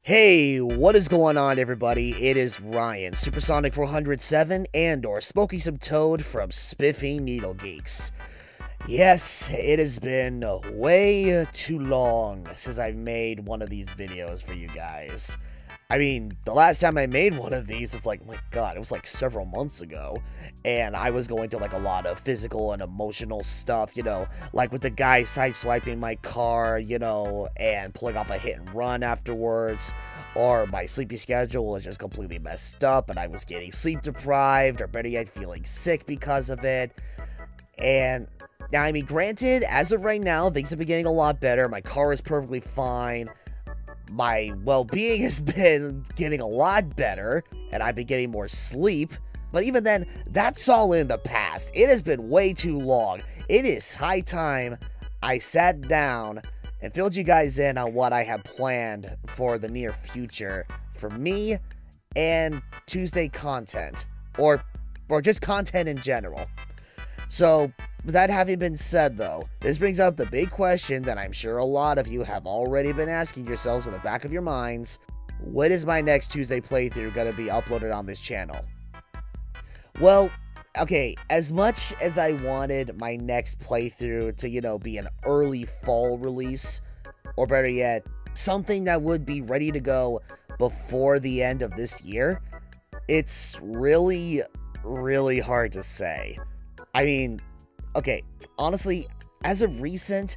Hey, what is going on, everybody? It is Ryan, Supersonic 407, and/or Smoking Some Toad from SpiffyNeedleGeeks. Yes, it has been way too long since I've made one of these videos for you guys. I mean, the last time I made one of these, it's like, oh my god, it was like several months ago, and I was going through like a lot of physical and emotional stuff, like with the guy sideswiping my car, and pulling off a hit and run afterwards, or my sleepy schedule was just completely messed up, and I was getting sleep deprived, or better yet, feeling sick because of it, and now, I mean, granted, as of right now, things have been getting a lot better, my car is perfectly fine, my well-being has been getting a lot better, and I've been getting more sleep, but even then, that's all in the past. It has been way too long. It is high time I sat down and filled you guys in on what I have planned for the near future for me and Tuesday content, or just content in general. So, with that having been said, though, this brings up the big question that I'm sure a lot of you have already been asking yourselves in the back of your minds. When is my next Tuesday playthrough going to be uploaded on this channel? Well, okay, as much as I wanted my next playthrough to, be an early fall release, or better yet, something that would be ready to go before the end of this year, it's really, really hard to say. I mean, okay, honestly, as of recent,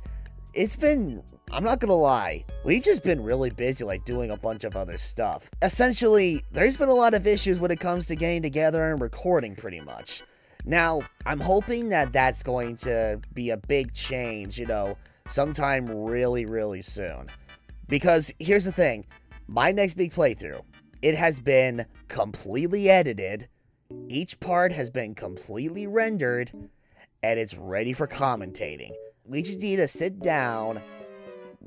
I'm not gonna lie, we've just been really busy, like, doing a bunch of other stuff. Essentially, there's been a lot of issues when it comes to getting together and recording, pretty much. Now, I'm hoping that that's going to be a big change, sometime really, really soon. Because, here's the thing, my next big playthrough, it has been completely edited, each part has been completely rendered, and it's ready for commentating. We just need to sit down,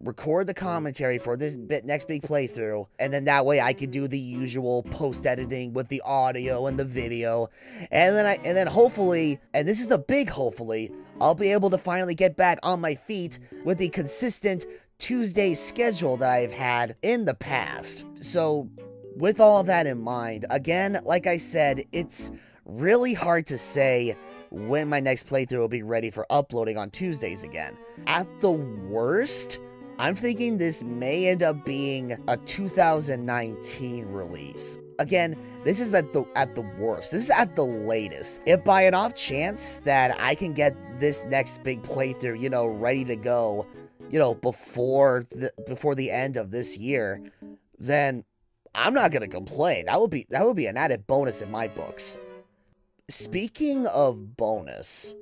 record the commentary for this next big playthrough, and then that way I can do the usual post-editing with the audio and the video, and then hopefully, and this is a big hopefully, I'll be able to finally get back on my feet with the consistent Tuesday schedule that I've had in the past. So, with all of that in mind, again, like I said, it's really hard to say when my next playthrough will be ready for uploading on Tuesdays again. At the worst, I'm thinking this may end up being a 2019 release. Again, this is at the worst. This is at the latest. If by an off chance that I can get this next big playthrough, ready to go, before the end of this year, then I'm not gonna complain. That would be an added bonus in my books. Speaking of bonus,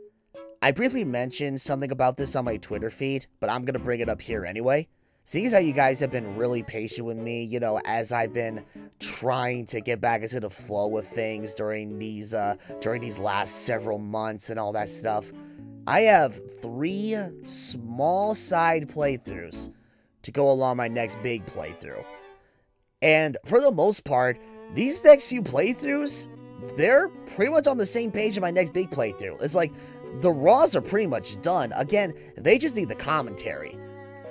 I briefly mentioned something about this on my Twitter feed, but I'm gonna bring it up here anyway. Seeing as how you guys have been really patient with me, as I've been trying to get back into the flow of things during these last several months and all that stuff, I have 3 small side playthroughs to go along my next big playthrough. And for the most part, these next few playthroughs, they're pretty much on the same page as my next big playthrough. It's like, the raws are pretty much done. Again, they just need the commentary.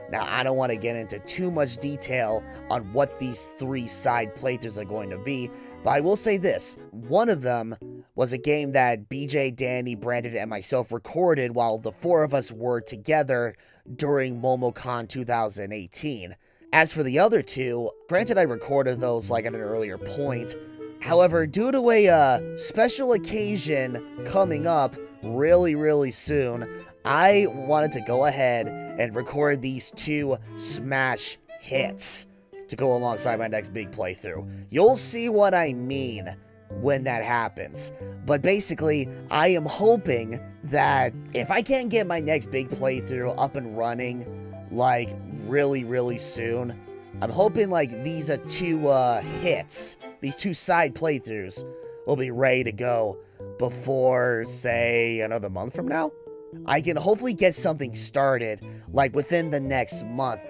Now, I don't want to get into too much detail on what these 3 side playthroughs are going to be, but I will say this. One of them was a game that BJ, Danny, Brandon, and myself recorded while the 4 of us were together during MomoCon 2018. As for the other 2, granted I recorded those like at an earlier point, however, due to a special occasion coming up really, really soon, I wanted to go ahead and record these 2 smash hits to go alongside my next big playthrough. You'll see what I mean when that happens. But basically, I am hoping that if I can't get my next big playthrough up and running, like, really, really soon, I'm hoping, like, these 2 hits, these 2 side playthroughs, will be ready to go before, say, another month from now? I can hopefully get something started, like, within the next month,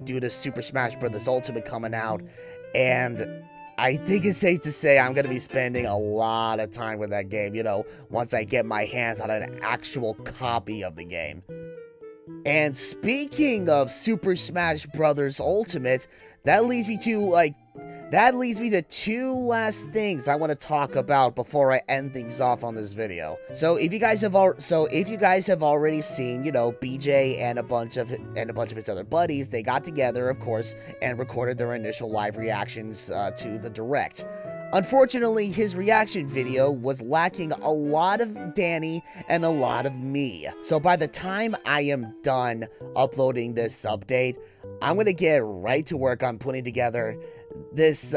due to Super Smash Bros. Ultimate coming out, and I think it's safe to say I'm going to be spending a lot of time with that game, once I get my hands on an actual copy of the game. And speaking of Super Smash Bros. Ultimate, that leads me to two last things I want to talk about before I end things off on this video. So if you guys have already seen, you know, BJ and a bunch of his other buddies, they got together, of course, and recorded their initial live reactions to the Direct. Unfortunately, his reaction video was lacking a lot of Danny and a lot of me. So by the time I am done uploading this update, I'm gonna get right to work on putting together this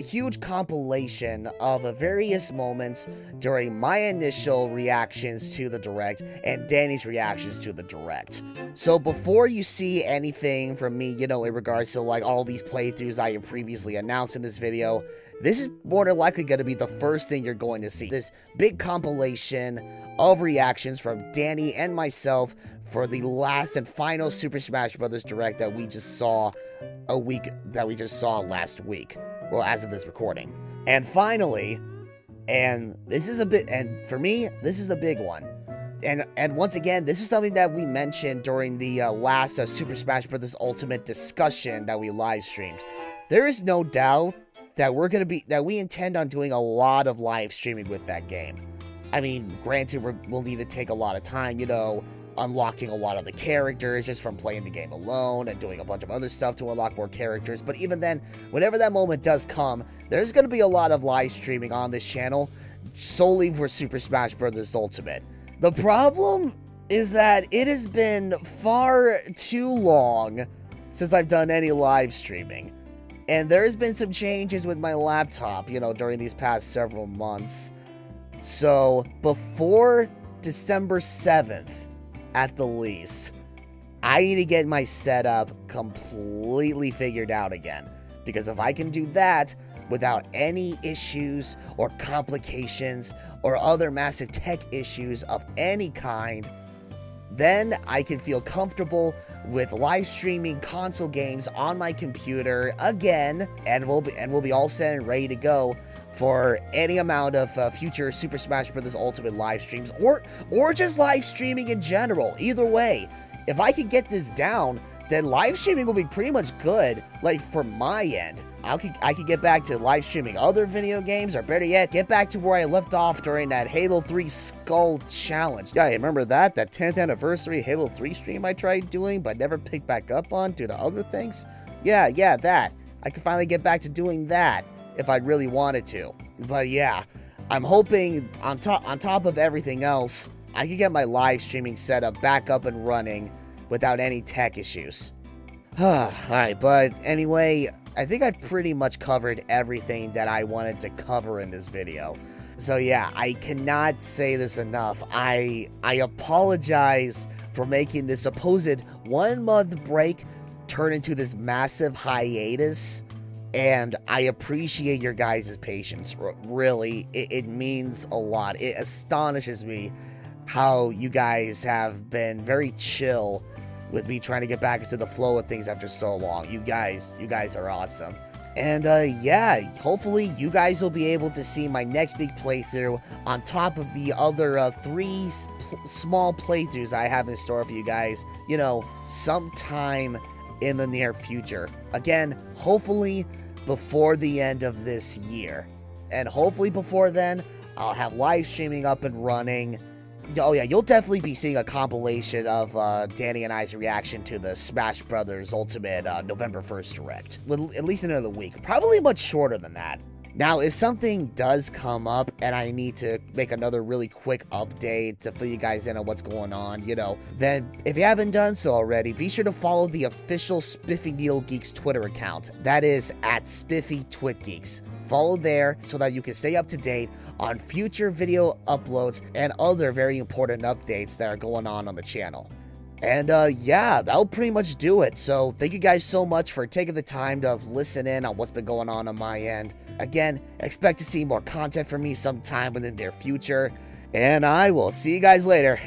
huge compilation of various moments during my initial reactions to the Direct and Danny's reactions to the Direct. So before you see anything from me, you know, in regards to like all these playthroughs I have previously announced in this video, this is more than likely going to be the first thing you're going to see. This big compilation of reactions from Danny and myself for the last and final Super Smash Bros. Direct that we just saw last week. Well, as of this recording. And finally, and for me, this is a big one. And once again, this is something that we mentioned during the last Super Smash Bros. Ultimate discussion that we live streamed. There is no doubt that we intend on doing a lot of live streaming with that game. I mean, granted, we'll need to take a lot of time, you know, unlocking a lot of the characters just from playing the game alone and doing a bunch of other stuff to unlock more characters. But even then, whenever that moment does come, there's going to be a lot of live streaming on this channel solely for Super Smash Bros. Ultimate. The problem is that it has been far too long since I've done any live streaming. And there's been some changes with my laptop, you know, during these past several months. So, before December 7th, at the least, I need to get my setup completely figured out again. Because if I can do that without any issues or complications or other massive tech issues of any kind, then I can feel comfortable with live streaming console games on my computer again, and we'll be all set and ready to go for any amount of future Super Smash Bros. Ultimate live streams, or just live streaming in general. Either way, if I can get this down, then live streaming will be pretty much good, like, for my end. I could get back to live streaming other video games, or better yet, get back to where I left off during that Halo 3 Skull Challenge. Yeah, I remember that 10th anniversary Halo 3 stream I tried doing, but never picked back up on due to other things. Yeah, that. I could finally get back to doing that if I really wanted to. But yeah, I'm hoping on top of everything else, I can get my live streaming setup back up and running without any tech issues. Alright, but anyway, I think I've pretty much covered everything that I wanted to cover in this video. So yeah, I cannot say this enough. I apologize for making this supposed 1 month break turn into this massive hiatus. And I appreciate your guys' patience. Really, it means a lot. It astonishes me how you guys have been very chill with me trying to get back into the flow of things after so long. You guys are awesome. And yeah, hopefully you guys will be able to see my next big playthrough on top of the other 3 small playthroughs I have in store for you guys, you know, sometime in the near future. Again, hopefully before the end of this year. And hopefully before then, I'll have live streaming up and running. Oh yeah, you'll definitely be seeing a compilation of Danny and I's reaction to the Smash Bros. Ultimate November 1st Direct. With at least another week. Probably much shorter than that. Now, if something does come up and I need to make another really quick update to fill you guys in on what's going on, you know, then if you haven't done so already, be sure to follow the official SpiffyNeedleGeeks Twitter account. That is at SpiffyTwitGeeks. Follow there so that you can stay up to date on future video uploads and other very important updates that are going on the channel. And yeah, that'll pretty much do it. So thank you guys so much for taking the time to listen in on what's been going on my end. Again, expect to see more content from me sometime in the near future. And I will see you guys later.